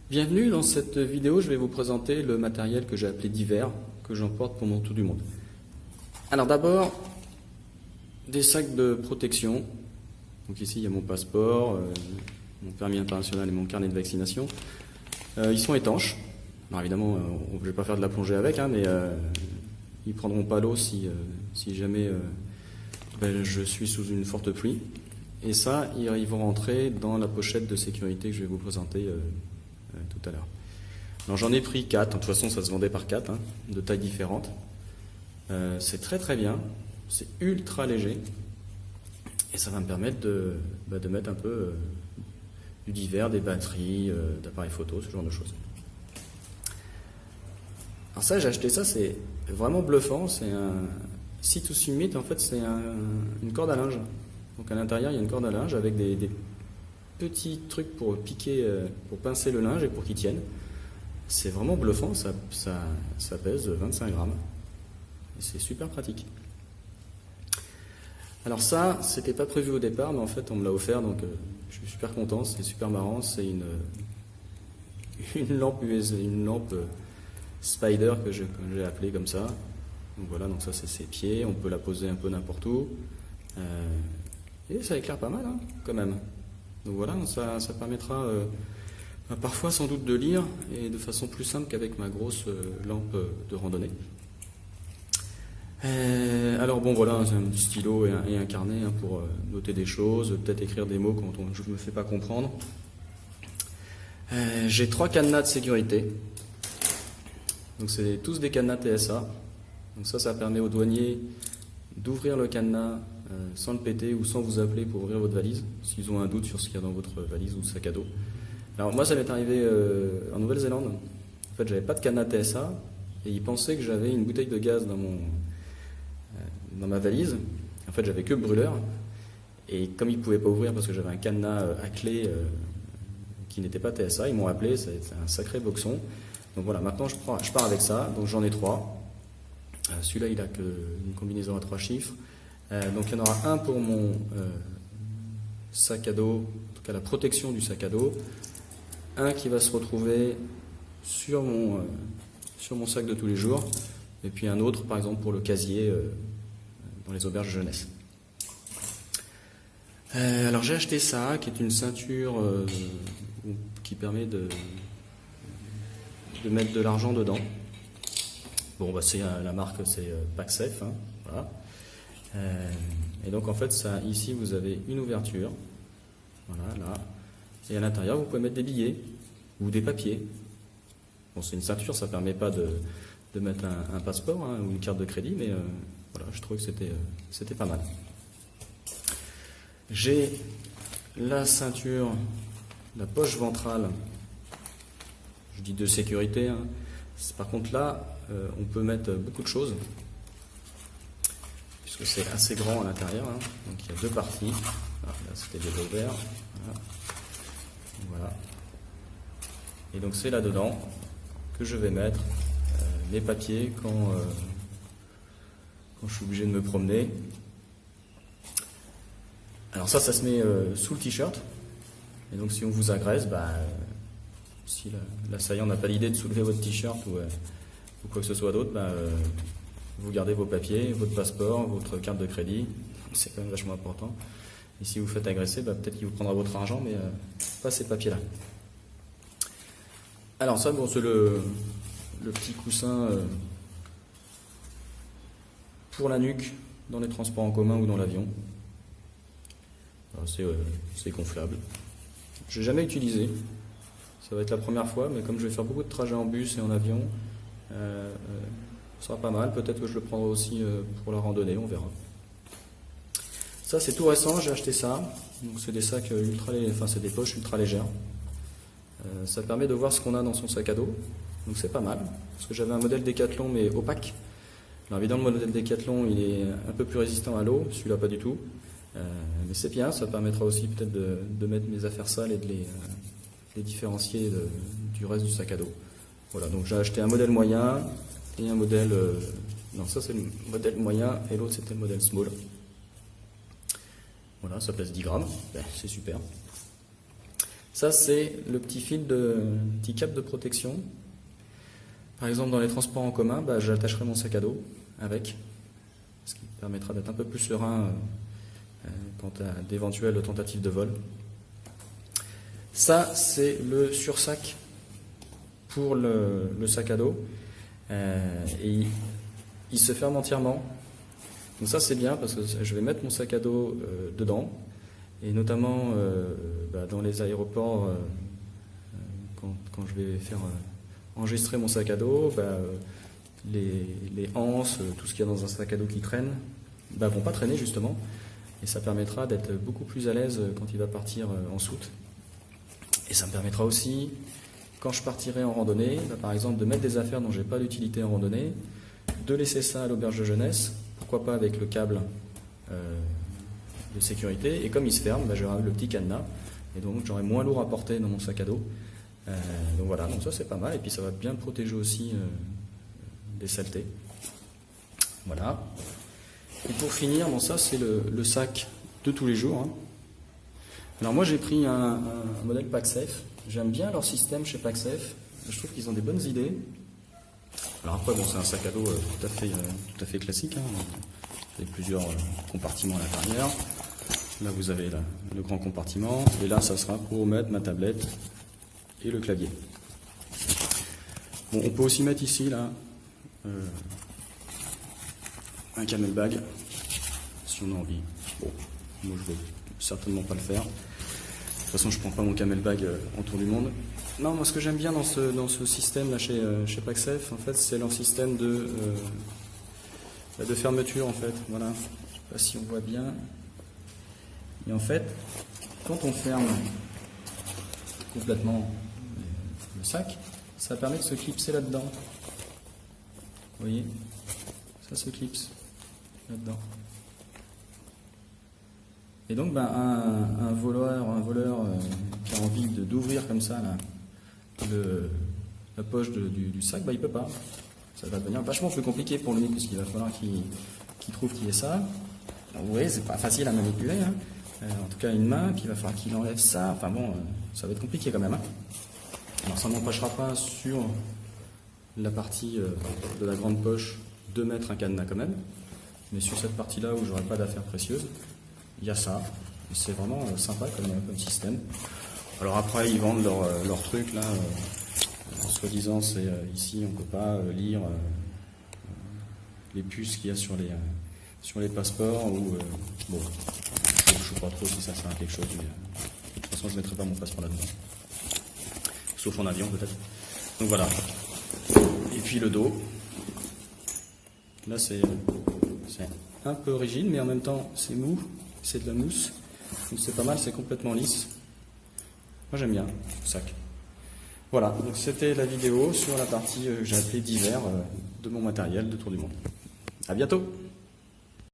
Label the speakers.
Speaker 1: Bienvenue dans cette vidéo, je vais vous présenter le matériel que j'ai appelé divers, que j'emporte pour mon tour du monde. Alors d'abord, des sacs de protection. Donc ici il y a mon passeport, mon permis international et mon carnet de vaccination. Ils sont étanches. Alors évidemment, je ne vais pas faire de la plongée avec, mais ils ne prendront pas l'eau si jamais je suis sous une forte pluie. Et ça, ils vont rentrer dans la pochette de sécurité que je vais vous présenter tout à l'heure. Alors j'en ai pris 4, de toute façon ça se vendait par 4, de tailles différentes. C'est très très bien, c'est ultra léger et ça va me permettre de mettre un peu du divers, des batteries, d'appareils photo, ce genre de choses. Alors ça, j'ai acheté ça, c'est vraiment bluffant, c'est un C2C Meet, en fait c'est une corde à linge. Donc à l'intérieur il y a une corde à linge avec des petits trucs pour piquer, pour pincer le linge et pour qu'il tienne. C'est vraiment bluffant, ça pèse 25 grammes. Et c'est super pratique. Alors ça, c'était pas prévu au départ, mais en fait on me l'a offert, donc je suis super content, c'est super marrant. C'est une lampe Spider que j'ai appelée comme ça. Donc voilà, donc ça c'est ses pieds, on peut la poser un peu n'importe où. Et ça éclaire pas mal quand même. Donc voilà, ça permettra parfois sans doute de lire et de façon plus simple qu'avec ma grosse lampe de randonnée. Alors bon voilà, c'est un petit stylo et un carnet pour noter des choses, peut-être écrire des mots quand je ne me fais pas comprendre. J'ai 3 cadenas de sécurité. Donc c'est tous des cadenas TSA. Donc ça permet aux douaniers d'ouvrir le cadenas sans le péter ou sans vous appeler pour ouvrir votre valise, s'ils ont un doute sur ce qu'il y a dans votre valise ou sac à dos. Alors moi ça m'est arrivé en Nouvelle-Zélande. En fait j'avais pas de cadenas TSA et ils pensaient que j'avais une bouteille de gaz dans ma valise. En fait j'avais que le brûleur et comme ils pouvaient pas ouvrir parce que j'avais un cadenas à clé qui n'était pas TSA, ils m'ont appelé, c'est un sacré boxon. Donc voilà, maintenant je pars avec ça, donc j'en ai 3. Celui-là il a une combinaison à 3 chiffres. Donc il y en aura un pour mon sac à dos, en tout cas la protection du sac à dos, un qui va se retrouver sur mon sac de tous les jours, et puis un autre par exemple pour le casier dans les auberges jeunesse. Alors j'ai acheté ça, qui est une ceinture qui permet de mettre de l'argent dedans. Bon, c'est la marque, c'est PacSafe, voilà. Et donc en fait ici vous avez une ouverture, voilà, là, et à l'intérieur vous pouvez mettre des billets ou des papiers. Bon, c'est une ceinture, ça ne permet pas de mettre un passeport ou une carte de crédit, mais voilà, je trouvais que c'était pas mal. J'ai la ceinture, la poche ventrale, je dis de sécurité, par contre là on peut mettre beaucoup de choses puisque c'est assez grand à l'intérieur, donc il y a 2 parties. Là c'était déjà ouvert, voilà. Et donc c'est là dedans que je vais mettre mes papiers quand je suis obligé de me promener. Alors ça se met sous le t-shirt, et donc si on vous agresse, si l'assaillant n'a pas l'idée de soulever votre t-shirt ou quoi que ce soit d'autre, vous gardez vos papiers, votre passeport, votre carte de crédit, c'est quand même vachement important. Et si vous faites agresser, peut-être qu'il vous prendra votre argent, mais pas ces papiers-là. Alors ça, bon, c'est le petit coussin pour la nuque dans les transports en commun ou dans l'avion. C'est gonflable. Je n'ai jamais utilisé. Ça va être la première fois, mais comme je vais faire beaucoup de trajets en bus et en avion, ça sera pas mal. Peut-être que je le prendrai aussi pour la randonnée, on verra. Ça c'est tout récent, j'ai acheté ça. Donc c'est des sacs c'est des poches ultra légères. Ça permet de voir ce qu'on a dans son sac à dos. Donc c'est pas mal. Parce que j'avais un modèle Decathlon mais opaque. Alors évidemment le modèle Decathlon il est un peu plus résistant à l'eau, celui-là pas du tout. Mais c'est bien, ça permettra aussi peut-être de mettre mes affaires sales et de les différencier du reste du sac à dos. Voilà, donc j'ai acheté un modèle moyen et un modèle... non, ça c'est le modèle moyen et l'autre c'était le modèle small. Voilà, ça pèse 10 grammes, c'est super. Ça, c'est le petit fil petit câble de protection. Par exemple, dans les transports en commun, j'attacherai mon sac à dos avec, ce qui permettra d'être un peu plus serein quant à d'éventuelles tentatives de vol. Ça, c'est le sursac pour le sac à dos. Et il se ferme entièrement. Donc ça, c'est bien parce que je vais mettre mon sac à dos dedans. Et notamment dans les aéroports, quand je vais faire enregistrer mon sac à dos, les anses, tout ce qu'il y a dans un sac à dos qui traîne, vont pas traîner justement. Et ça permettra d'être beaucoup plus à l'aise quand il va partir en soute. Et ça me permettra aussi, quand je partirai en randonnée, par exemple de mettre des affaires dont je n'ai pas d'utilité en randonnée, de laisser ça à l'auberge de jeunesse, pourquoi pas avec le câble de sécurité, et comme il se ferme, j'aurai le petit cadenas, et donc j'aurai moins lourd à porter dans mon sac à dos. Donc voilà, donc ça c'est pas mal, et puis ça va bien protéger aussi des saletés. Voilà. Et pour finir, ça c'est le sac de tous les jours. Alors moi j'ai pris un modèle Pacsafe. J'aime bien leur système chez Pacsafe. Je trouve qu'ils ont des bonnes idées. Alors après c'est un sac à dos tout à fait classique. Vous avez plusieurs compartiments à l'intérieur. Là vous avez le grand compartiment. Et là ça sera pour mettre ma tablette et le clavier. Bon, on peut aussi mettre ici là un camel bag si on a envie. Bon, moi je vais certainement pas le faire. De toute façon, je prends pas mon camel bag en tour du monde. Non, moi ce que j'aime bien dans ce système là chez Pacsafe, en fait, c'est leur système de fermeture en fait. Voilà. Je sais pas si on voit bien. Et en fait, quand on ferme complètement le sac, ça permet de se clipser là-dedans. Vous voyez, ça se clipse là-dedans. Et donc, un voleur qui a envie d'ouvrir comme ça la poche du sac, il peut pas. Ça va devenir vachement plus compliqué pour lui, puisqu'il va falloir qu'il trouve qui est ça. Vous voyez, c'est pas facile à manipuler. En tout cas, une main, puis il va falloir qu'il enlève ça. Enfin bon, ça va être compliqué quand même. Alors, ça n'empêchera pas sur la partie de la grande poche de mettre un cadenas quand même. Mais sur cette partie-là où j'aurai pas d'affaires précieuses, il y a ça. C'est vraiment sympa comme système. Alors après, ils vendent leur truc là. Soi-disant, c'est ici, on ne peut pas lire les puces qu'il y a sur les passeports. Ou bon, je ne sais pas trop si ça sert à quelque chose. Mais, de toute façon, je ne mettrai pas mon passeport là-dedans. Sauf en avion peut-être. Donc voilà. Et puis le dos. Là, c'est un peu rigide, mais en même temps, c'est mou. C'est de la mousse. Donc c'est pas mal, c'est complètement lisse. Moi, j'aime bien ce sac. Voilà, donc c'était la vidéo sur la partie que j'ai appelée d'hiver de mon matériel de Tour du Monde. À bientôt!